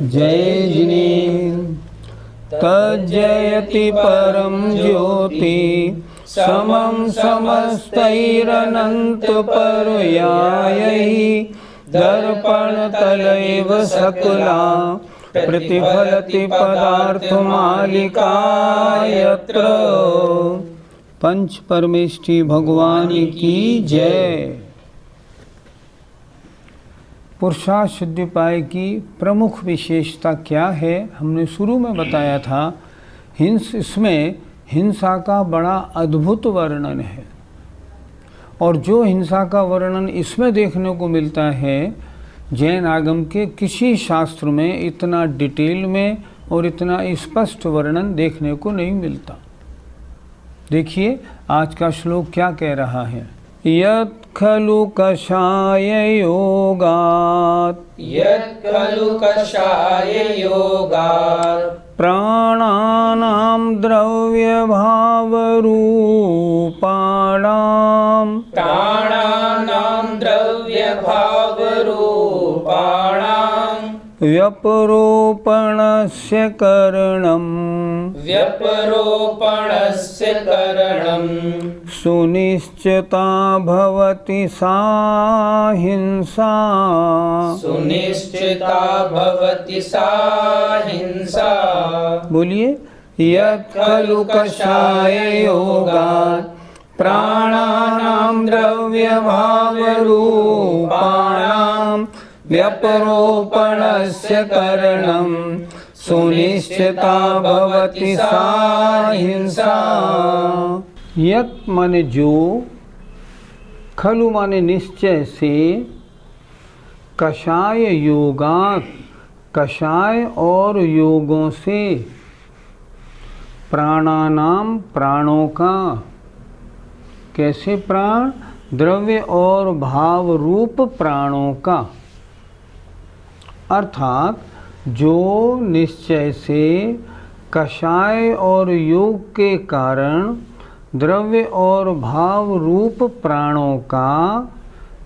जय जिनेन्द्र तज्जयति परम ज्योति समं समस्तैरनन्तपर्यायैः दर्पणतलैव सकला प्रतिफलति पदार्थमालिका यत्र। पंच परमेष्ठी भगवान की जय। पुरुषार्थ सिद्धिपाय की प्रमुख विशेषता क्या है, हमने शुरू में बताया था। इसमें हिंसा का बड़ा अद्भुत वर्णन है, और जो हिंसा का वर्णन इसमें देखने को मिलता है, जैन आगम के किसी शास्त्र में इतना डिटेल में और इतना स्पष्ट वर्णन देखने को नहीं मिलता। देखिए आज का श्लोक क्या कह रहा है। यत् खलु कषाय योगात्, यत् खलु कषाय योगात्, प्राणानां द्रव्यभावरूपाणां, प्राणानां द्रव्यभावरूपाणां, व्यपरोपणस्य करणम्, व्यपरोपणस्य करणम्, सुनिश्चिता भवति सा हिंसा, सुनिश्चिता भवति सा हिंसा। बोलिए। यत् खलु कषाय योगात्, प्राणानां द्रव्यभावरूपाणां, व्यपरोपणस्य करणं, सुनिश्चिता भवति सा हिंसा। यत् माने जो, खलु माने निश्चय से, कषाय योगात् कषाय और योगों से, प्राणानाम प्राणों का, कैसे प्राण, द्रव्य और भाव रूप प्राणों का, अर्थात जो निश्चय से कषाय और योग के कारण द्रव्य और भाव रूप प्राणों का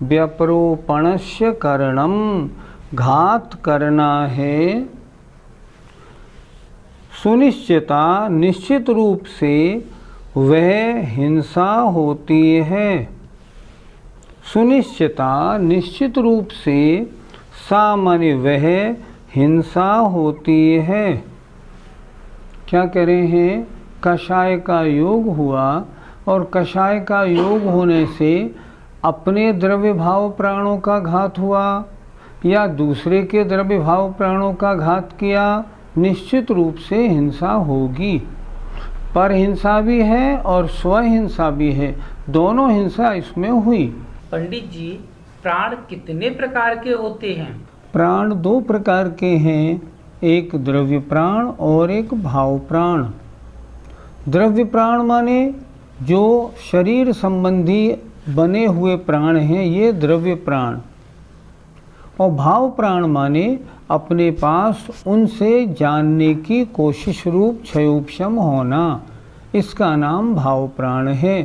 व्यपरोपणस्य करणम घात करना है, सुनिश्चिता निश्चित रूप से वह हिंसा होती है। सुनिश्चिता निश्चित रूप से, सामान्य वह हिंसा होती है। क्या कह रहे हैं, कषाय का योग हुआ और कषाय का योग होने से अपने द्रव्य भाव प्राणों का घात हुआ या दूसरे के द्रव्य भाव प्राणों का घात किया, निश्चित रूप से हिंसा होगी। पर हिंसा भी है और स्वहिंसा भी है, दोनों हिंसा इसमें हुई। पंडित जी, प्राण कितने प्रकार के होते हैं? प्राण दो प्रकार के हैं, एक द्रव्य प्राण और एक भाव प्राण। द्रव्य प्राण माने जो शरीर संबंधी बने हुए प्राण हैं, ये द्रव्य प्राण। और भाव प्राण माने अपने पास उनसे जानने की कोशिश रूप क्षयोपशम होना, इसका नाम भाव प्राण है।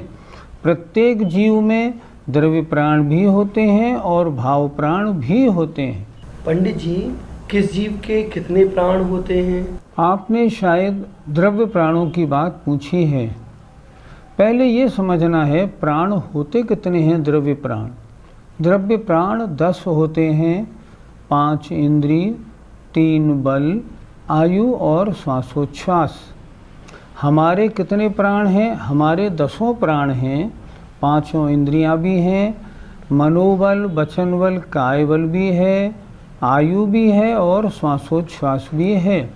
प्रत्येक जीव में द्रव्य प्राण भी होते हैं और भाव प्राण भी होते हैं। पंडित जी, किस जीव के कितने प्राण होते हैं? आपने शायद द्रव्य प्राणों की बात पूछी है। पहले ये समझना है प्राण होते कितने हैं। द्रव्य प्राण, द्रव्य प्राण 10 होते हैं, 5 इंद्रिय, 3 बल, आयु और श्वासोच्छ्वास। हमारे कितने प्राण हैं? हमारे 10 प्राण हैं, 5 इंद्रियां भी हैं, मनोबल, वचन बल, काय बल भी है, आयु भी है और श्वासोच्छ्वास भी है।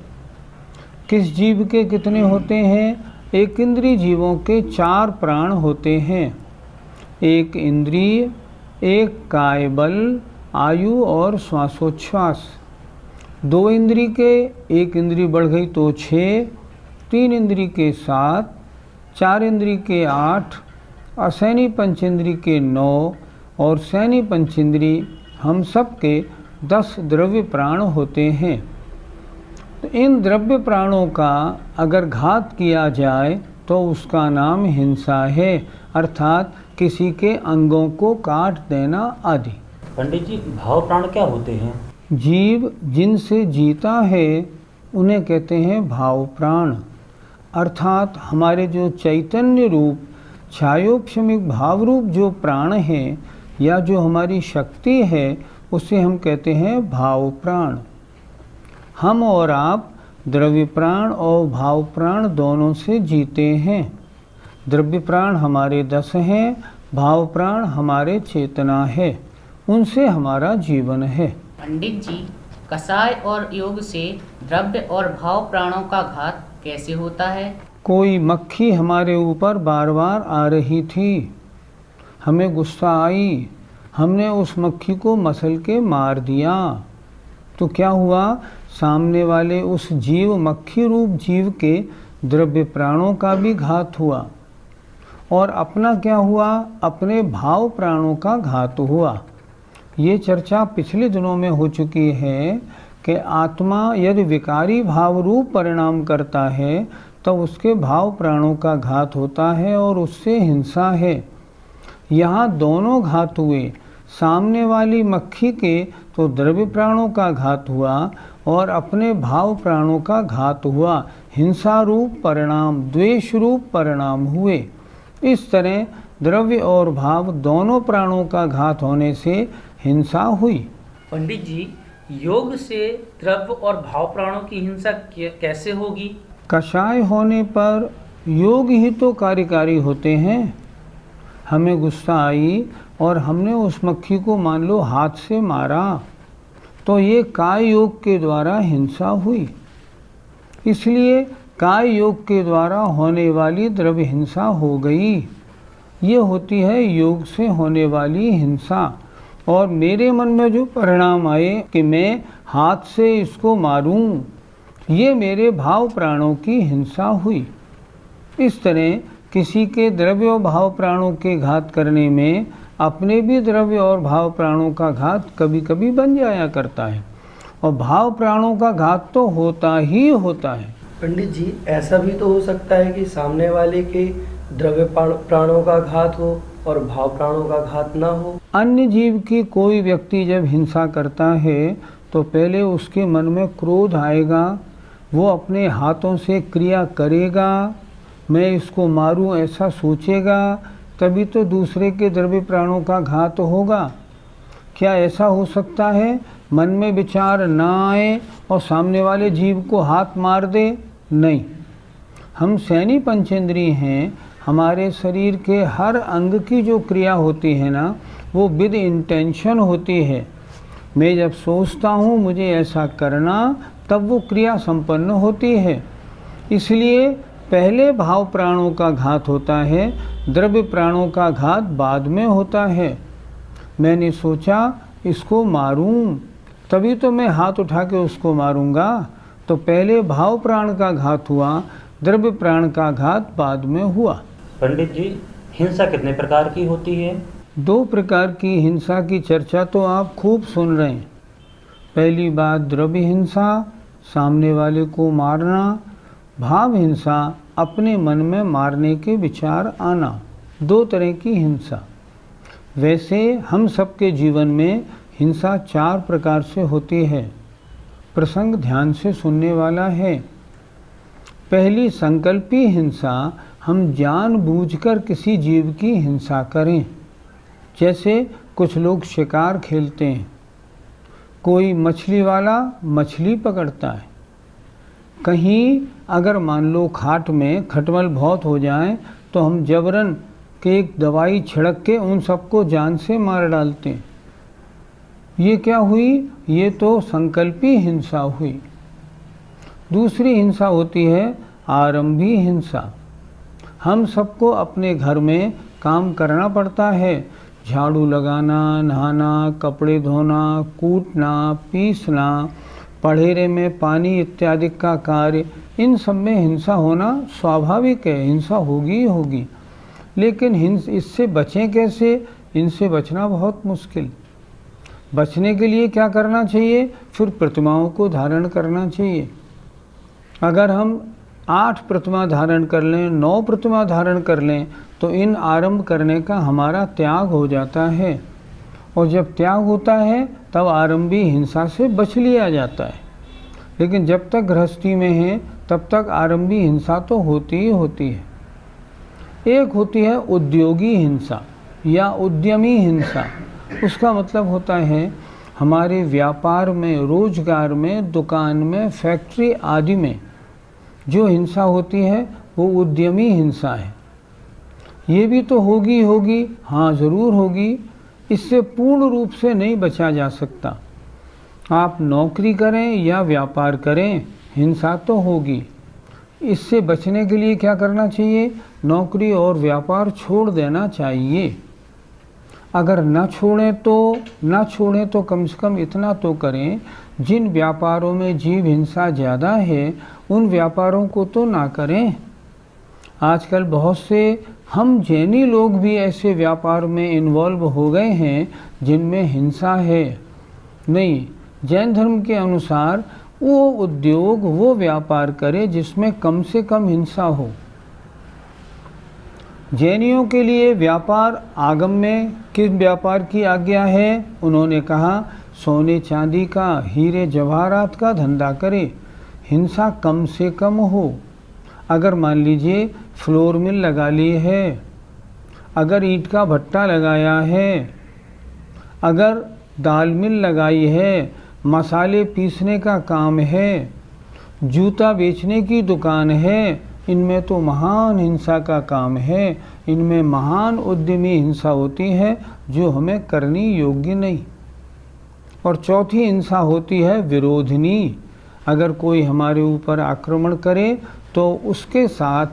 किस जीव के कितने होते हैं? एक इंद्रिय जीवों के 4 प्राण होते हैं। एक इंद्रिय, एक कायबल, आयु और श्वासोच्छ्वास। 2 इंद्री के 1 इंद्री बढ़ गई तो 6, 3 इंद्री के 7, 4 इंद्री के 8, असैनी पंचेंद्री के 9 और सैनी पंचेंद्री हम सब के 10 द्रव्य प्राण होते हैं। तो इन द्रव्य प्राणों का अगर घात किया जाए तो उसका नाम हिंसा है, अर्थात किसी के अंगों को काट देना आदि। पंडित जी, भाव प्राण क्या होते हैं? जीव जिनसे जीता है उन्हें कहते हैं भाव प्राण, अर्थात हमारे जो चैतन्य रूप छायोक्षमिक भाव रूप जो प्राण हैं या जो हमारी शक्ति है उसे हम कहते हैं भाव प्राण। हम और आप द्रव्य प्राण और भाव प्राण दोनों से जीते हैं। द्रव्य प्राण हमारे 10 हैं, भाव प्राण हमारे चेतना है, उनसे हमारा जीवन है। पंडित जी, कषाय और योग से द्रव्य और भाव प्राणों का घात कैसे होता है? कोई मक्खी हमारे ऊपर बार बार आ रही थी, हमें गुस्सा आई, हमने उस मक्खी को मसल के मार दिया, तो क्या हुआ? सामने वाले उस जीव मक्खी रूप जीव के द्रव्य प्राणों का भी घात हुआ, और अपना क्या हुआ? अपने भाव प्राणों का घात हुआ। ये चर्चा पिछले दिनों में हो चुकी है कि आत्मा यदि विकारी भाव रूप परिणाम करता है तो उसके भाव प्राणों का घात होता है और उससे हिंसा है। यहाँ दोनों घात हुए, सामने वाली मक्खी के तो द्रव्य प्राणों का घात हुआ और अपने भाव प्राणों का घात हुआ। हिंसा रूप परिणाम, द्वेष रूप परिणाम हुए। इस तरह द्रव्य और भाव दोनों प्राणों का घात होने से हिंसा हुई। पंडित जी, योग से द्रव्य और भाव प्राणों की हिंसा कैसे होगी? कषाय होने पर योग ही तो कार्यकारी होते हैं। हमें गुस्सा आई और हमने उस मक्खी को मान लो हाथ से मारा, तो ये काय योग के द्वारा हिंसा हुई। इसलिए काय योग के द्वारा होने वाली द्रव्य हिंसा हो गई। ये होती है योग से होने वाली हिंसा। और मेरे मन में जो परिणाम आए कि मैं हाथ से इसको मारूं, ये मेरे भाव प्राणों की हिंसा हुई। इस तरह किसी के द्रव्य और भाव प्राणों के घात करने में अपने भी द्रव्य और भाव प्राणों का घात कभी कभी बन जाया करता है, और भाव प्राणों का घात तो होता ही होता है। पंडित जी, ऐसा भी तो हो सकता है कि सामने वाले के द्रव्य प्राणों का घात हो और भाव प्राणों का घात ना हो। अन्य जीव की कोई व्यक्ति जब हिंसा करता है तो पहले उसके मन में क्रोध आएगा, वो अपने हाथों से क्रिया करेगा, मैं इसको मारूं ऐसा सोचेगा, तभी तो दूसरे के द्रव्य प्राणों का घात होगा। क्या ऐसा हो सकता है मन में विचार ना आए और सामने वाले जीव को हाथ मार दे? नहीं। हम सैनी पंचेंद्रिय हैं, हमारे शरीर के हर अंग की जो क्रिया होती है ना, वो विद इंटेंशन होती है। मैं जब सोचता हूँ मुझे ऐसा करना, तब वो क्रिया संपन्न होती है। इसलिए पहले भाव प्राणों का घात होता है, द्रव्य प्राणों का घात बाद में होता है। मैंने सोचा इसको मारूं, तभी तो मैं हाथ उठा के उसको मारूंगा, तो पहले भाव प्राण का घात हुआ, द्रव्य प्राण का घात बाद में हुआ। पंडित जी, हिंसा कितने प्रकार की होती है? 2 प्रकार की हिंसा की चर्चा तो आप खूब सुन रहे हैं। पहली बात द्रव्य हिंसा, सामने वाले को मारना। भाव हिंसा, अपने मन में मारने के विचार आना। 2 तरह की हिंसा। वैसे हम सबके जीवन में हिंसा 4 प्रकार से होती है। प्रसंग ध्यान से सुनने वाला है। पहली संकल्पी हिंसा, हम जानबूझकर किसी जीव की हिंसा करें। जैसे कुछ लोग शिकार खेलते हैं, कोई मछली वाला मछली पकड़ता है। कहीं अगर मान लो खाट में खटमल बहुत हो जाए तो हम जबरन के एक दवाई छिड़क के उन सबको जान से मार डालते हैं। ये क्या हुई? ये तो संकल्पी हिंसा हुई। दूसरी हिंसा होती है आरंभी हिंसा। हम सबको अपने घर में काम करना पड़ता है, झाड़ू लगाना, नहाना, कपड़े धोना, कूटना, पीसना, पढ़ेरे में पानी इत्यादि का कार्य, इन सब में हिंसा होना स्वाभाविक है, हिंसा होगी ही होगी। लेकिन इससे बचें कैसे? इनसे बचना बहुत मुश्किल। बचने के लिए क्या करना चाहिए? फिर प्रतिमाओं को धारण करना चाहिए। अगर हम 8 प्रतिमा धारण कर लें, 9 प्रतिमा धारण कर लें, तो इन आरंभ करने का हमारा त्याग हो जाता है। और जब त्याग होता है तब आरंभी हिंसा से बच लिया जाता है। लेकिन जब तक गृहस्थी में है तब तक आरंभी हिंसा तो होती ही होती है। एक होती है उद्योगी हिंसा या उद्यमी हिंसा। उसका मतलब होता है हमारे व्यापार में, रोजगार में, दुकान में, फैक्ट्री आदि में जो हिंसा होती है वो उद्यमी हिंसा है। ये भी तो होगी होगी, हाँ ज़रूर होगी। इससे पूर्ण रूप से नहीं बचा जा सकता। आप नौकरी करें या व्यापार करें, हिंसा तो होगी। इससे बचने के लिए क्या करना चाहिए? नौकरी और व्यापार छोड़ देना चाहिए। अगर न छोड़ें तो कम से कम इतना तो करें, जिन व्यापारों में जीव हिंसा ज़्यादा है उन व्यापारों को तो ना करें। आजकल बहुत से हम जैनी लोग भी ऐसे व्यापार में इन्वॉल्व हो गए हैं जिनमें हिंसा है। नहीं, जैन धर्म के अनुसार वो उद्योग, वो व्यापार करे जिसमें कम से कम हिंसा हो। जैनियों के लिए व्यापार आगम में किस व्यापार की आज्ञा है? उन्होंने कहा सोने चांदी का, हीरे जवाहरात का धंधा करे, हिंसा कम से कम हो। अगर मान लीजिए फ्लोर मिल लगा ली है, अगर ईंट का भट्टा लगाया है, अगर दाल मिल लगाई है, मसाले पीसने का काम है, जूता बेचने की दुकान है, इनमें तो महान हिंसा का काम है। इनमें महान उद्यमी हिंसा होती है जो हमें करनी योग्य नहीं। और चौथी हिंसा होती है विरोधिनी। अगर कोई हमारे ऊपर आक्रमण करे तो उसके साथ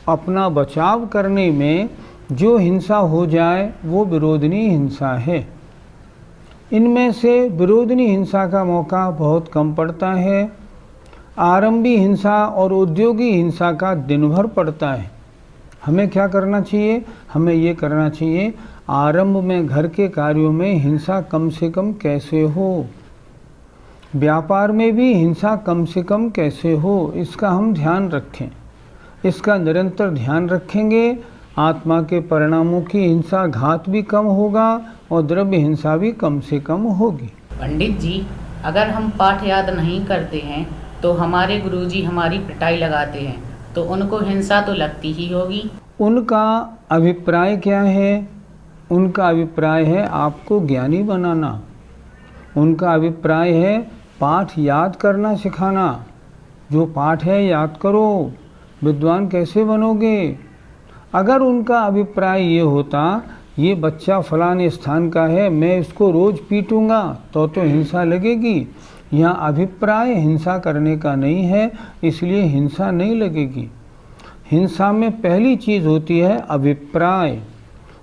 अपना बचाव करने में जो हिंसा हो जाए वो विरोधिनी हिंसा है। इनमें से विरोधिनी हिंसा का मौका बहुत कम पड़ता है। आरंभी हिंसा और उद्योगी हिंसा का दिन भर पड़ता है। हमें क्या करना चाहिए? हमें ये करना चाहिए आरंभ में घर के कार्यों में हिंसा कम से कम कैसे हो, व्यापार में भी हिंसा कम से कम कैसे हो, इसका हम ध्यान रखें। इसका निरंतर ध्यान रखेंगे, आत्मा के परिणामों की हिंसा घात भी कम होगा और द्रव्य हिंसा भी कम से कम होगी। पंडित जी, अगर हम पाठ याद नहीं करते हैं तो हमारे गुरुजी हमारी पिटाई लगाते हैं, तो उनको हिंसा तो लगती ही होगी। उनका अभिप्राय क्या है? उनका अभिप्राय है आपको ज्ञानी बनाना। उनका अभिप्राय है पाठ याद करना सिखाना। जो पाठ है याद करो, विद्वान कैसे बनोगे? अगर उनका अभिप्राय ये होता ये बच्चा फलाने स्थान का है, मैं इसको रोज़ पीटूंगा, तो हिंसा लगेगी। यहाँ अभिप्राय हिंसा करने का नहीं है, इसलिए हिंसा नहीं लगेगी। हिंसा में पहली चीज़ होती है अभिप्राय।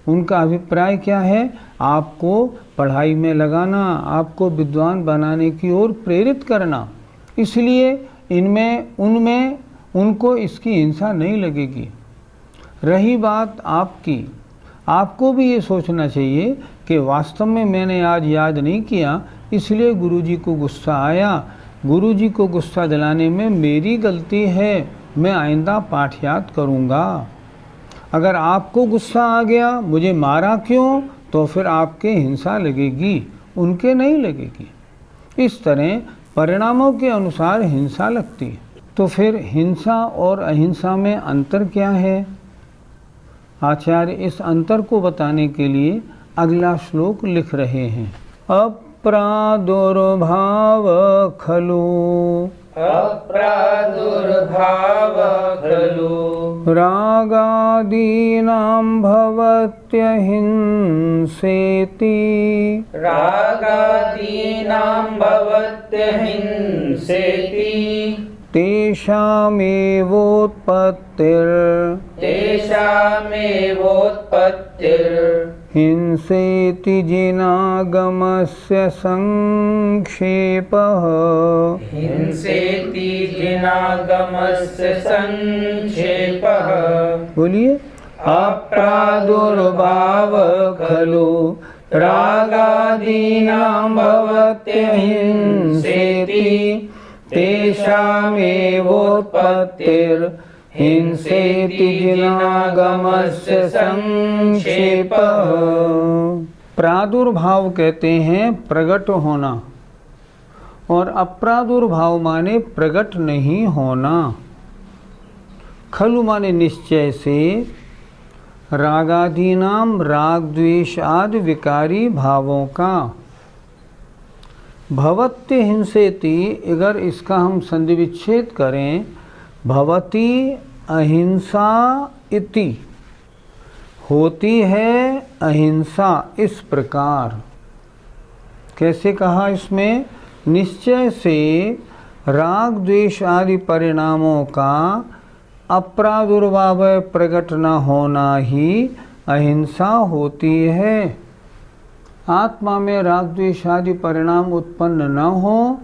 उनका अभिप्राय क्या है? आपको पढ़ाई में लगाना, आपको विद्वान बनाने की ओर प्रेरित करना। इसलिए उनमें उनको इसकी हिंसा नहीं लगेगी। रही बात आपकी, आपको भी ये सोचना चाहिए कि वास्तव में मैंने आज याद नहीं किया, इसलिए गुरुजी को गुस्सा आया। गुरुजी को गुस्सा दिलाने में मेरी गलती है, मैं आइंदा पाठ याद करूँगा। अगर आपको गुस्सा आ गया, मुझे मारा क्यों, तो फिर आपके हिंसा लगेगी, उनके नहीं लगेगी। इस तरह परिणामों के अनुसार हिंसा लगती है। तो फिर हिंसा और अहिंसा में अंतर क्या है? आचार्य इस अंतर को बताने के लिए अगला श्लोक लिख रहे हैं। अप्रादुर्भाव खलु अप्रादुर्भाव खलु रागादीनां भवत्यहिंसेति रागादीनां भवत्यहिंसेति तेषामेवोत्पत्तिर् हिंसेति जिनागमस्य संक्षेपः। हिंसेति जिनागमस्य संक्षेपः। बोलिए। अप्रादुर्भाव खलु रागादीनां भवत्यहिंसेति तेषामेवोत्पत्तिर्हिंसेति जिनागमस्य संक्षेपः। प्रादुर्भाव कहते हैं प्रकट होना, और अप्रादुर्भाव माने प्रकट नहीं होना। खलु माने निश्चय से, रागादीनाम राग द्वेष आदि विकारी भावों का, भवत्य हिंसेति अगर इसका हम संधि विच्छेद करें, भवती अहिंसा इति, होती है अहिंसा इस प्रकार। कैसे कहा इसमें? निश्चय से राग द्वेष आदि परिणामों का अप्रादुर्भाव प्रकट न होना ही अहिंसा होती है। आत्मा में राग द्वेष आदि परिणाम उत्पन्न न हो,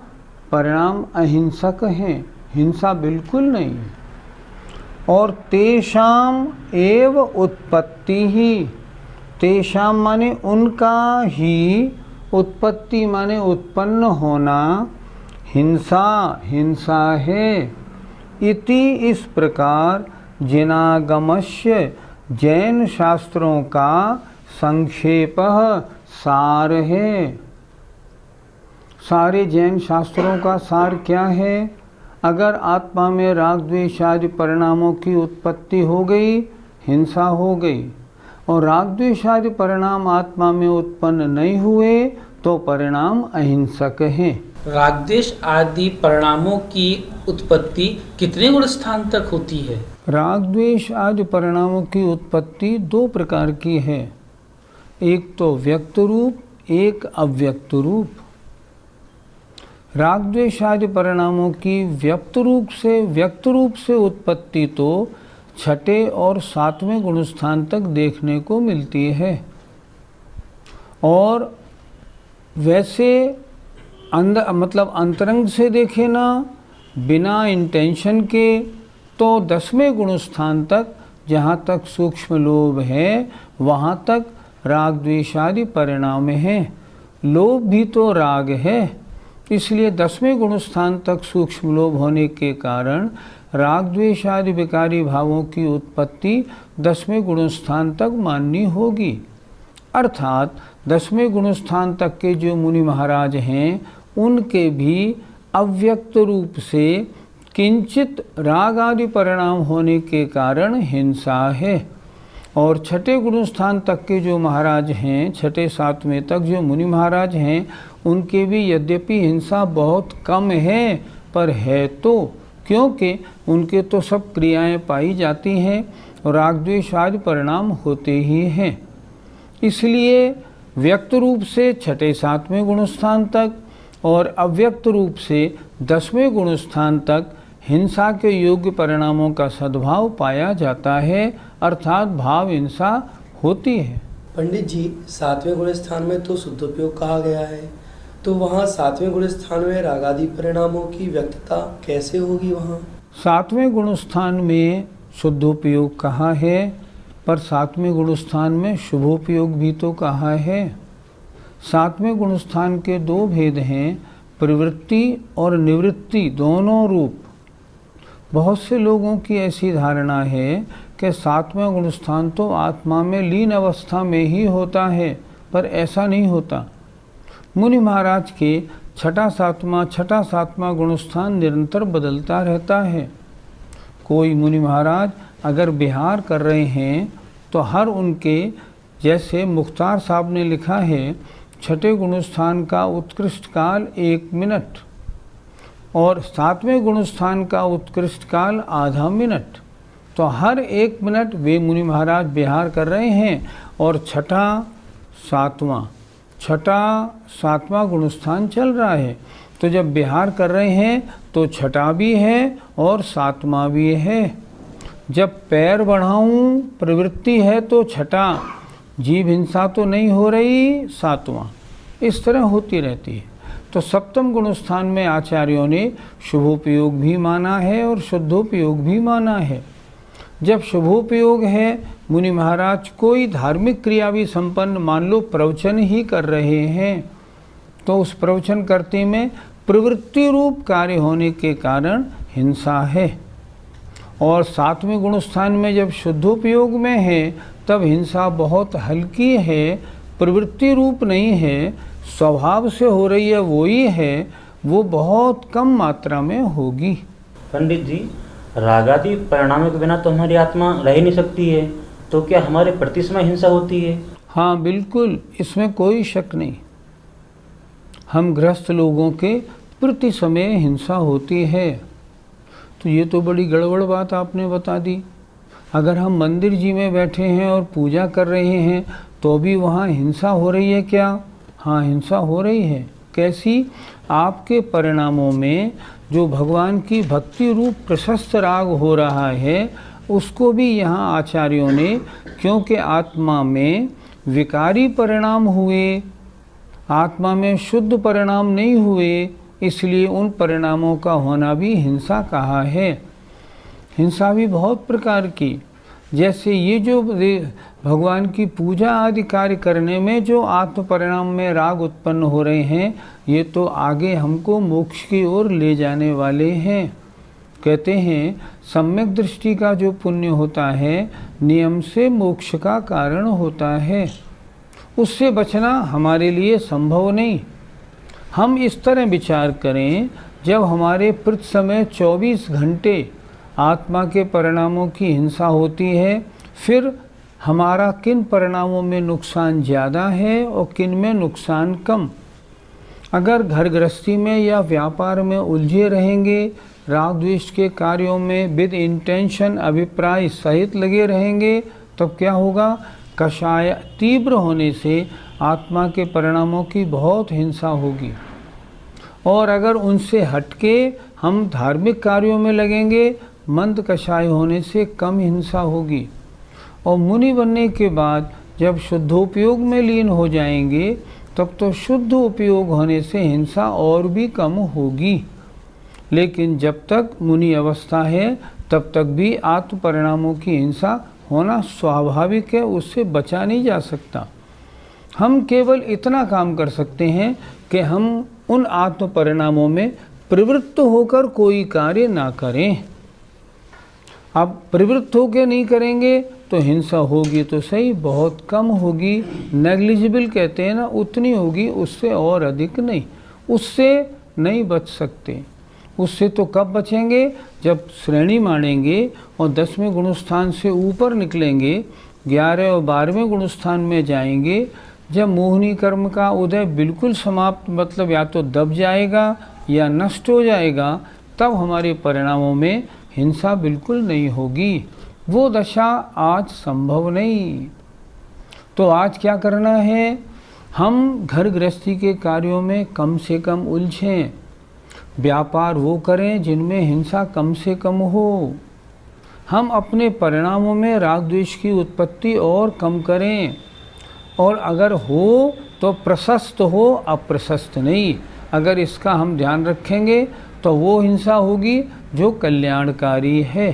परिणाम अहिंसक हैं, हिंसा बिल्कुल नहीं। और तेषाम एव उत्पत्ति ही, तेषाम माने उनका ही, उत्पत्ति माने उत्पन्न होना, हिंसा हिंसा है। इति इस प्रकार जिनागमस्य जैन शास्त्रों का संक्षेपः सार है। सारे जैन शास्त्रों का सार क्या है? अगर आत्मा में राग द्वेष आदि परिणामों की उत्पत्ति हो गई, हिंसा हो गई, और राग द्वेष आदि परिणाम आत्मा में उत्पन्न नहीं हुए तो परिणाम अहिंसक हैं। राग द्वेष आदि परिणामों की उत्पत्ति कितने गुण स्थान तक होती है? राग द्वेष आदि परिणामों की उत्पत्ति दो प्रकार की है, एक तो व्यक्त रूप, एक अव्यक्त रूप। राग द्वेष आदि परिणामों की व्यक्त रूप से उत्पत्ति तो छठे और सातवें गुणस्थान तक देखने को मिलती है, और वैसे मतलब अंतरंग से देखे ना, बिना इंटेंशन के, तो 10वें गुणस्थान तक, जहाँ तक सूक्ष्म लोभ है वहाँ तक राग द्वेष आदि परिणाम हैं। लोभ भी तो राग है, इसलिए 10वें गुणस्थान तक सूक्ष्म लोभ होने के कारण राग द्वेष आदि विकारी भावों की उत्पत्ति 10वें गुणस्थान तक माननी होगी। अर्थात 10वें गुणस्थान तक के जो मुनि महाराज हैं उनके भी अव्यक्त रूप से किंचित राग आदि परिणाम होने के कारण हिंसा है, और छठे गुणस्थान तक के जो महाराज हैं, छठे सातवें तक जो मुनि महाराज हैं, उनके भी यद्यपि हिंसा बहुत कम है, पर है तो, क्योंकि उनके तो सब क्रियाएं पाई जाती हैं और राग द्वेष आदि परिणाम होते ही हैं। इसलिए व्यक्त रूप से छठे सातवें गुणस्थान तक और अव्यक्त रूप से 10वें गुणस्थान तक हिंसा के योग्य परिणामों का सद्भाव पाया जाता है, अर्थात भाव हिंसा होती है। पंडित जी, 7वें गुणस्थान में तो शुद्धोपयोग कहा गया है, तो वहाँ 7वें गुणस्थान में रागादि परिणामों की व्यक्तता कैसे होगी? वहाँ 7वें गुणस्थान में शुद्धोपयोग कहा है, पर 7वें गुणस्थान में शुभोपयोग भी तो कहा है। 7वें गुणस्थान के दो भेद हैं, प्रवृत्ति और निवृत्ति, दोनों रूप। बहुत से लोगों की ऐसी धारणा है कि 7वां गुणस्थान तो आत्मा में लीन अवस्था में ही होता है, पर ऐसा नहीं होता। मुनि महाराज के छठा सातवां गुणस्थान निरंतर बदलता रहता है। कोई मुनि महाराज अगर विहार कर रहे हैं तो हर उनके, जैसे मुख्तार साहब ने लिखा है, छठे गुणस्थान का उत्कृष्ट काल 1 मिनट और 7वें गुणस्थान का उत्कृष्ट काल आधा मिनट, तो हर 1 मिनट वे मुनि महाराज विहार कर रहे हैं, और छठा सातवां गुणस्थान चल रहा है। तो जब विहार कर रहे हैं तो छठा भी है और सातवां भी है। जब पैर बढ़ाऊं प्रवृत्ति है तो छठा, जीव हिंसा तो नहीं हो रही, 7वां, इस तरह होती रहती है। तो सप्तम गुण स्थान में आचार्यों ने शुभोपयोग भी माना है और शुद्धोपयोग भी माना है। जब शुभोपयोग है, मुनि महाराज कोई धार्मिक क्रिया भी संपन्न, मान लो प्रवचन ही कर रहे हैं, तो उस प्रवचन करते में प्रवृत्ति रूप कार्य होने के कारण हिंसा है। और 7वें गुण स्थान में जब शुद्धोपयोग में है तब हिंसा बहुत हल्की है, प्रवृत्ति रूप नहीं है, स्वभाव से हो रही है वही है, वो बहुत कम मात्रा में होगी। पंडित जी, रागादि परिणामों के बिना तो हमारी आत्मा रह ही नहीं सकती है, तो क्या हमारे प्रति समय हिंसा होती है? हाँ बिल्कुल, इसमें कोई शक नहीं। हम गृहस्थ लोगों के प्रति समय हिंसा होती है। तो ये तो बड़ी गड़बड़ बात आपने बता दी। अगर हम मंदिर जी में बैठे हैं और पूजा कर रहे हैं तो भी वहाँ हिंसा हो रही है क्या? हाँ, हिंसा हो रही है। कैसी? आपके परिणामों में जो भगवान की भक्ति रूप प्रशस्त राग हो रहा है उसको भी यहाँ आचार्यों ने, क्योंकि आत्मा में विकारी परिणाम हुए, आत्मा में शुद्ध परिणाम नहीं हुए, इसलिए उन परिणामों का होना भी हिंसा कहा है। हिंसा भी बहुत प्रकार की, जैसे ये जो भगवान की पूजा आदि कार्य करने में जो आत्म परिणाम में राग उत्पन्न हो रहे हैं, ये तो आगे हमको मोक्ष की ओर ले जाने वाले हैं। कहते हैं सम्यक दृष्टि का जो पुण्य होता है नियम से मोक्ष का कारण होता है, उससे बचना हमारे लिए संभव नहीं। हम इस तरह विचार करें, जब हमारे प्रति समय 24 घंटे आत्मा के परिणामों की हिंसा होती है, फिर हमारा किन परिणामों में नुकसान ज़्यादा है और किन में नुकसान कम। अगर घर गृहस्थी में या व्यापार में उलझे रहेंगे, राग द्वेष के कार्यों में विद इंटेंशन अभिप्राय सहित लगे रहेंगे, तब क्या होगा? कषाय तीव्र होने से आत्मा के परिणामों की बहुत हिंसा होगी। और अगर उनसे हटके हम धार्मिक कार्यों में लगेंगे, मंद कषाय होने से कम हिंसा होगी। और मुनि बनने के बाद जब शुद्धोपयोग में लीन हो जाएंगे, तब तो शुद्ध उपयोग होने से हिंसा और भी कम होगी। लेकिन जब तक मुनि अवस्था है तब तक भी आत्म परिणामों की हिंसा होना स्वाभाविक है, उससे बचा नहीं जा सकता। हम केवल इतना काम कर सकते हैं कि हम उन आत्म परिणामों में प्रवृत्त होकर कोई कार्य ना करें। अब प्रवृत्त होकर नहीं करेंगे तो हिंसा होगी तो सही, बहुत कम होगी, नेग्लिजिबल कहते हैं ना, उतनी होगी, उससे और अधिक नहीं। उससे नहीं बच सकते। उससे तो कब बचेंगे? जब श्रेणी मानेंगे और 10वें गुणस्थान से ऊपर निकलेंगे, 11 और 12वें गुणस्थान में जाएंगे, जब मोहनी कर्म का उदय बिल्कुल समाप्त, मतलब या तो दब जाएगा या नष्ट हो जाएगा, तब हमारे परिणामों में हिंसा बिल्कुल नहीं होगी। वो दशा आज संभव नहीं। तो आज क्या करना है? हम घर गृहस्थी के कार्यों में कम से कम उलझें, व्यापार वो करें जिनमें हिंसा कम से कम हो। हम अपने परिणामों में राग द्वेष की उत्पत्ति और कम करें, और अगर हो तो प्रशस्त हो, अप्रशस्त नहीं। अगर इसका हम ध्यान रखेंगे तो वो हिंसा होगी जो कल्याणकारी है।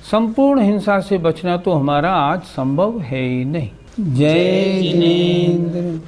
संपूर्ण हिंसा से बचना तो हमारा आज संभव है ही नहीं। जय जिनेंद्र।